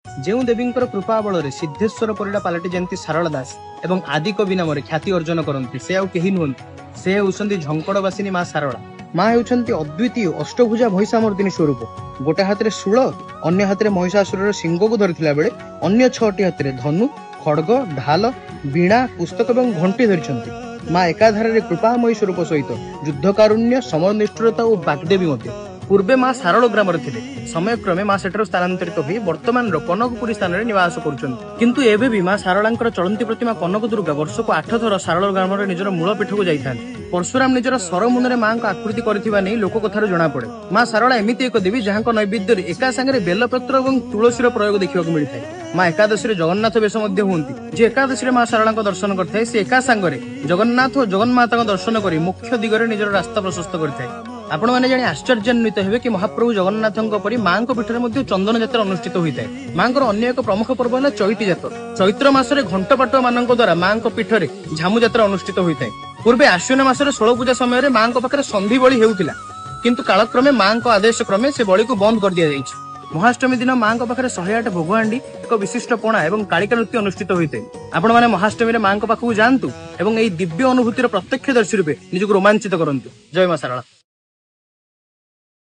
ଯେଉଁ ଦେବୀଙ୍କର କୃପା ବଳରେ ସିଦ୍ଧେଶ୍ୱର ପରିଡ଼ା ପାଲଟି ଯାଆନ୍ତି ସାରଳା ଦାସ ଏବଂ ଆଦିକବି ନାମରେ ଖ୍ୟାତି ଅର୍ଜନ କରନ୍ତି, ସେ ଆଉ କେହି ନୁହନ୍ତି, ସେ ହେଉଛନ୍ତି ଝଙ୍କଡ଼ବାସିନୀ ମା ସାରଳା। ମା ହେଉଛନ୍ତି ଅଦ୍ୱିତୀୟ ଅଷ୍ଟଭୁଜା ମହିଷାମର୍ଦିନୀ ସ୍ୱରୂପ। ଗୋଟେ ହାତରେ ଶୂଳ, ଅନ୍ୟ ହାତରେ ମହିଷାସୁରର ସିଂହକୁ ଧରିଥିଲା ବେଳେ ଅନ୍ୟ 6ଟି ହାତରେ ଧନୁ, ଖଡ୍ଗ, ଢାଲ, ବୀଣା, ପୁସ୍ତକ ଏବଂ ଘଣ୍ଟି ଧରିଛନ୍ତି। ମା ଏକାଧାରରେ କୃପାମୟୀ ସ୍ୱରୂପ ସହିତ ଯୁଦ୍ଧକାରୁଣ୍ୟ, ସମନିଷ୍ଠୁରତା ଓ ବାଗ୍ଦେବୀ ମଧ୍ୟ। ପୂର୍ବେ ମା ସାରଳ ଗ୍ରାମରେ ଥିଲେ, ସମୟକ୍ରମେ ମା ସେଠାରୁ ସ୍ଥାନାନ୍ତରିତ ହୋଇ ବର୍ତ୍ତମାନର କନକପୁରୀ ସ୍ଥାନରେ ନିବାସ କରୁଛନ୍ତି। କିନ୍ତୁ ଏବେ ବି ମା ସାରଳାଙ୍କର ଚଳନ୍ତି ପ୍ରତିମା କନକ ଦୁର୍ଗା ବର୍ଷକୁ 8 ଥର ସାରଳ ଗ୍ରାମରେ ନିଜର ମୂଳ ପୀଠକୁ ଯାଇଥାନ୍ତି। ପରଶୁରାମ ନିଜର ସରମୁନରେ ମାଙ୍କ ଆକୃତି କରିଥିବା ନେଇ ଲୋକ କଥାରୁ ଜଣାପଡେ। ମା ସାରଳା ଏମିତି ଏକ ଦେବୀ ଯାହାଙ୍କ ନୈବେଦ୍ୟରେ ଏକା ସାଙ୍ଗରେ ବେଲପତ୍ର ଏବଂ ତୁଳସୀର ପ୍ରୟୋଗ ଦେଖିବାକୁ ମିଳିଥାଏ। ମା ଏକାଦଶୀରେ ଜଗନ୍ନାଥ ବେଶ ମଧ୍ୟ ହୁଅନ୍ତି। ଯେ ଏକାଦଶୀରେ ମା ସାରଳାଙ୍କ ଦର୍ଶନ କରିଥାଏ, ସେ ଏକା ସାଙ୍ଗରେ ଜଗନ୍ନାଥ ଓ ଜଗନ୍ମାତାଙ୍କ ଦର୍ଶନ କରି ମୁଖ୍ୟ ଦିଗରେ ନିଜର ରାସ୍ତା ପ୍ରଶସ୍ତ କରିଥାଏ। ଆପଣମାନେ ଜାଣି ଆଶ୍ଚର୍ଯ୍ୟାନ୍ୱିତ ହେବେ କି ମହାପ୍ରଭୁ ଜଗନ୍ନାଥଙ୍କ ପରି ମାଙ୍କ ପୀଠରେ ମଧ୍ୟ ଚନ୍ଦନ ଯାତ୍ରା ଅନୁଷ୍ଠିତ ହୋଇଥାଏ। ମାଙ୍କର ଅନ୍ୟ ଏକ ପ୍ରମୁଖ ପର୍ବ ହେଲା ଚୈତି ଯାତ୍ରା। ଚୈତ୍ର ମାସରେ ଘଣ୍ଟପାଟୁଆ ମାନଙ୍କ ଦ୍ୱାରା ମାଙ୍କ ପୀଠରେ ଝାମୁ ଯାତ୍ରା ଅନୁଷ୍ଠିତ ହୋଇଥାଏ। ପୂର୍ବେ ଆଶ୍ୱିନ ମାସରେ ଷୋଳ ପୂଜା ସମୟରେ ମାଙ୍କ ପାଖରେ ସନ୍ଧି ବଳି ହେଉଥିଲା, କିନ୍ତୁ କାଳକ୍ରମେ ମାଙ୍କ ଆଦେଶ କ୍ରମେ ସେ ବଳିକୁ ବନ୍ଦ କରିଦିଆଯାଇଛି। ମହାଷ୍ଟମୀ ଦିନ ମାଙ୍କ ପାଖରେ 108 ଭୋଗହାଣ୍ଡି, ଏକ ବିଶିଷ୍ଟ ପଣା ଏବଂ କାଳିକା ନୃତ୍ୟ ଅନୁଷ୍ଠିତ ହୋଇଥାଏ। ଆପଣମାନେ ମହାଷ୍ଟମୀରେ ମାଙ୍କ ପାଖକୁ ଯାଆନ୍ତୁ ଏବଂ ଏହି ଦିବ୍ୟ ଅନୁଭୂତିର ପ୍ରତ୍ୟକ୍ଷଦର୍ଶୀ ରୂପେ ନିଜକୁ ରୋମାଞ୍ଚିତ କରନ୍ତୁ। ଜୟ ମା ସାରଳା।